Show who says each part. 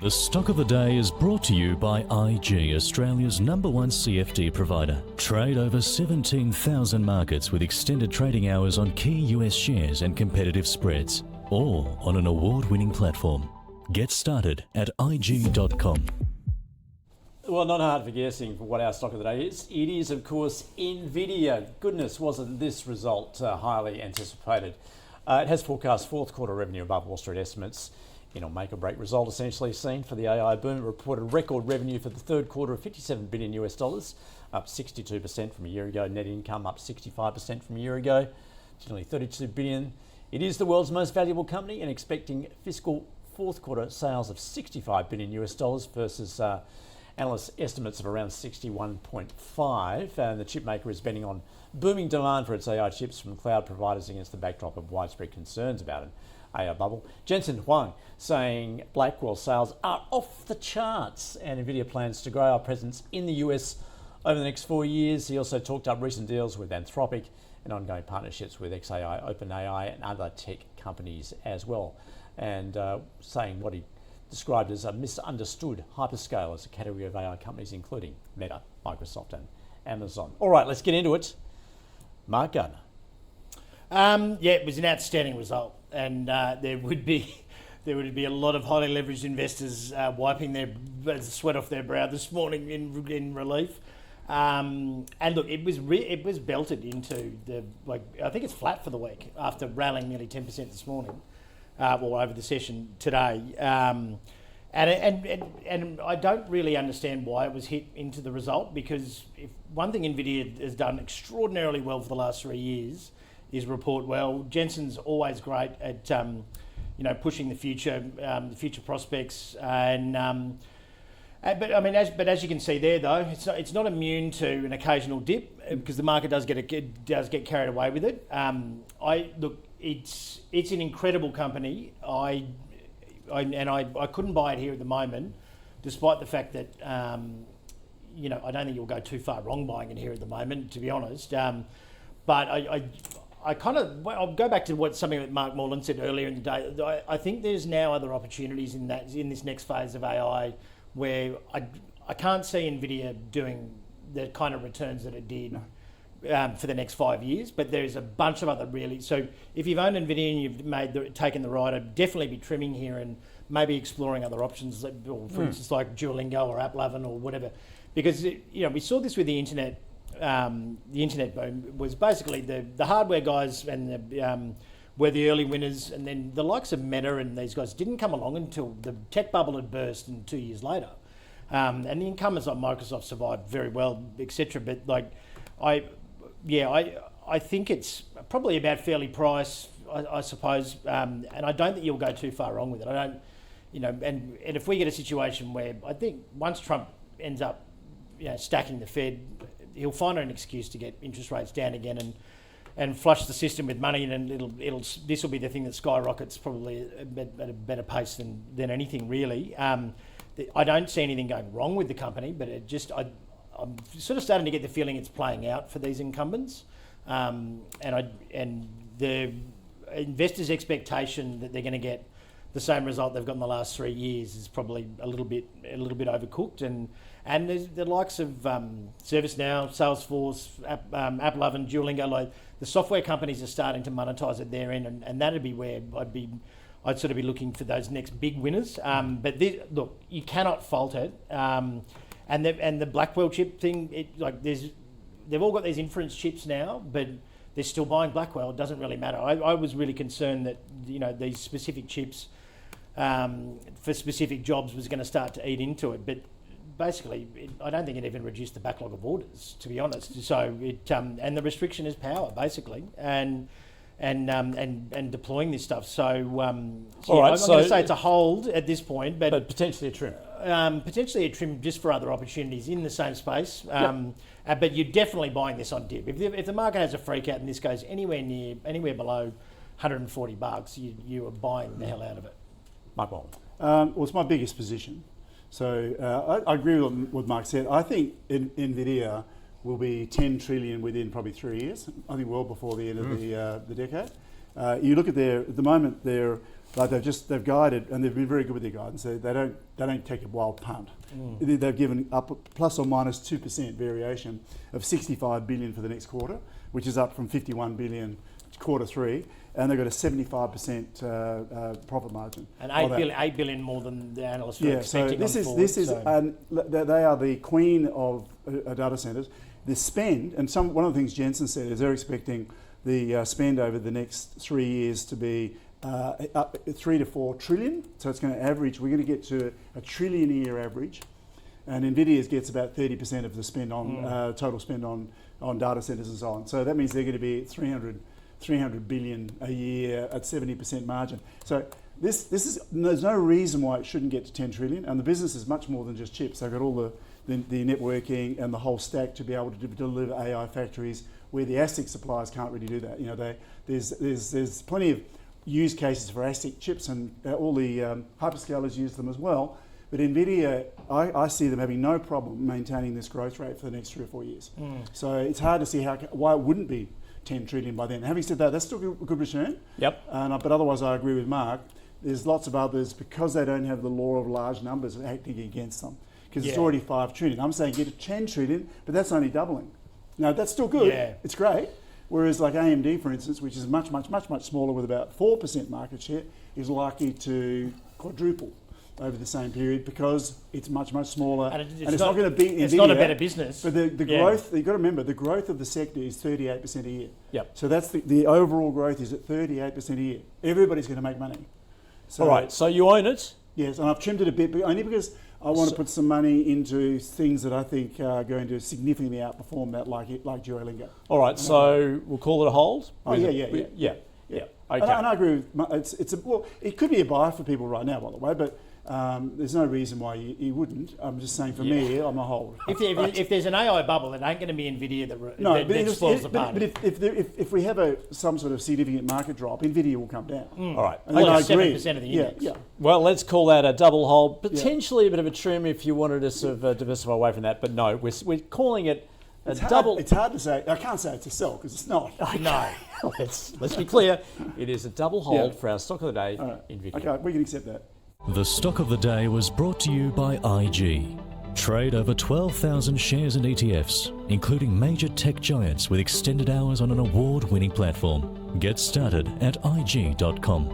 Speaker 1: The stock of the day is brought to you by IG, Australia's #1 CFD provider. Trade over 17,000 markets with extended trading hours on key US shares and competitive spreads, all on an award-winning platform. Get started at IG.com.
Speaker 2: Well, not hard for guessing for what our stock of the day is. It is, of course, Nvidia. Goodness, wasn't this result highly anticipated? It has forecast fourth quarter revenue above Wall Street estimates in a make-or-break result essentially seen for the AI boom. It reported record revenue for the third quarter of $57 billion US, up 62% from a year ago. Net income up 65% from a year ago to nearly $32 billion. It is the world's most valuable company and expecting fiscal fourth quarter sales of $65 billion US versus analyst estimates of around 61.5. And the chip maker is betting on booming demand for its AI chips from cloud providers against the backdrop of widespread concerns about an AI bubble. Jensen Huang saying Blackwell sales are off the charts and Nvidia plans to grow our presence in the US over the next 4 years. He also talked up recent deals with Anthropic and ongoing partnerships with XAI, OpenAI and other tech companies as well. And saying what he described as a misunderstood hyperscale as a category of AI companies, including Meta, Microsoft and Amazon. All right, let's get into it. Mark Gardner.
Speaker 3: Yeah, it was an outstanding result, and there would be a lot of highly leveraged investors wiping the sweat off their brow this morning in relief. And look, it was belted into the I think it's flat for the week after rallying nearly 10% this morning, or over the session today. And I don't really understand why it was hit into the result, because if one thing Nvidia has done extraordinarily well for the last 3 years is report well. Jensen's always great at pushing the future prospects, and but I mean, as you can see there though, it's not immune to an occasional dip, because the market does get carried away with it. It's an incredible company. I couldn't buy it here at the moment, despite the fact that I don't think you'll go too far wrong buying it here at the moment, to be honest. But I'll go back to something that Mark Moreland said earlier in the day. I think there's now other opportunities in this next phase of AI where I can't see Nvidia doing the kind of returns that it did for the next 5 years, but there's a bunch of other really. So if you've owned Nvidia and you've taken the ride, I'd definitely be trimming here and maybe exploring other options, for instance like Duolingo or AppLovin or whatever, because we saw this with the internet. The internet boom was basically the hardware guys and were the early winners, and then the likes of Meta and these guys didn't come along until the tech bubble had burst, and 2 years later. And the incumbents like Microsoft survived very well, etc. But I think it's probably about fairly priced, I suppose, and I don't think you'll go too far wrong with it. I don't, and if we get a situation where I think once Trump ends up, stacking the Fed, he'll find an excuse to get interest rates down again and flush the system with money, and this will be the thing that skyrockets probably at a better pace than anything really. I don't see anything going wrong with the company, but I'm sort of starting to get the feeling it's playing out for these incumbents, and the investors' expectation that they're going to get the same result they've got in the last 3 years is probably a little bit overcooked, and there's the likes of ServiceNow, Salesforce, AppLovin, Duolingo. Like the software companies are starting to monetize at their end, and that'd be where I'd sort of be looking for those next big winners. But look, you cannot fault it. And the Blackwell chip thing, they've all got these inference chips now, but they're still buying Blackwell. It doesn't really matter. I was really concerned that these specific chips for specific jobs was going to start to eat into it, but basically, I don't think it even reduced the backlog of orders, to be honest. So and the restriction is power, basically, and deploying this stuff. So, all right, I'm going to say it's a hold at this point, but
Speaker 2: potentially a trim.
Speaker 3: Potentially a trim just for other opportunities in the same space. But you're definitely buying this on dip. If the market has a freak out and this goes anywhere below $140, you are buying the hell out of it.
Speaker 2: Mark Ball.
Speaker 4: Well, it's my biggest position. So I agree with what Mark said. I think Nvidia will be 10 trillion within probably 3 years. I think well before the end of the decade. You look at at the moment, their Like they've guided, and they've been very good with their guidance. They don't take a wild punt. They've given up plus or minus 2% variation of 65 billion for the next quarter, which is up from 51 billion quarter three, and they've got a 75% profit margin.
Speaker 3: And 8 billion more than the analysts were expecting.
Speaker 4: They are the queen of data centres. The spend, and one of the things Jensen said is they're expecting the spend over the next 3 years to be up 3 to 4 trillion. So it's going to average. We're going to get to a trillion a year average, and Nvidia gets about 30% of the spend on total spend on data centres and so on. So that means they're going to be 300 billion a year at 70% margin. So there's no reason why it shouldn't get to 10 trillion. And the business is much more than just chips. They've got all the networking and the whole stack to be able to deliver AI factories where the ASIC suppliers can't really do that. There's plenty of use cases for ASIC chips, and all the hyperscalers use them as well. But Nvidia, I see them having no problem maintaining this growth rate for the next 3 or 4 years. So it's hard to see why it wouldn't be 10 trillion by then. Having said that, that's still a good return.
Speaker 2: Yep.
Speaker 4: But otherwise, I agree with Mark. There's lots of others, because they don't have the law of large numbers acting against them, because it's already 5 trillion. I'm saying get to 10 trillion, but that's only doubling. Now, that's still good. Yeah. It's great. Whereas like AMD, for instance, which is much smaller with about 4% market share, is likely to quadruple over the same period because it's much smaller, and it's not going to beat Nvidia.
Speaker 3: It's not a better business.
Speaker 4: But the growth, you've got to remember, the growth of the sector is 38% a year.
Speaker 2: Yep.
Speaker 4: So that's the overall growth is at 38% a year. Everybody's going to make money. So,
Speaker 2: all right, so you own it?
Speaker 4: Yes, and I've trimmed it a bit, but only because I want to put some money into things that I think are going to significantly outperform that, like Duolingo.
Speaker 2: All right, so we'll call it a hold?
Speaker 4: Oh, yeah.
Speaker 2: Okay.
Speaker 4: And I agree with it could be a buy for people right now, by the way, but there's no reason why you wouldn't. I'm just saying, for me, I'm a hold.
Speaker 3: If there's an AI bubble, it ain't going to be Nvidia that spoils the party.
Speaker 4: But if we have some sort of significant market drop, Nvidia will come down.
Speaker 2: All right.
Speaker 4: And I agree.
Speaker 3: 7% of the index.
Speaker 4: Yeah.
Speaker 2: Well, let's call that a double hold. Potentially a bit of a trim if you wanted to sort of diversify away from that. But no, we're calling it a double.
Speaker 4: It's hard to say. I can't say it's a sell because it's not.
Speaker 2: No. Let's be clear. It is a double hold for our stock of the day, Nvidia.
Speaker 4: Okay, we can accept that.
Speaker 1: The stock of the day was brought to you by IG. Trade over 12,000 shares and ETFs, including major tech giants with extended hours on an award-winning platform. Get started at IG.com.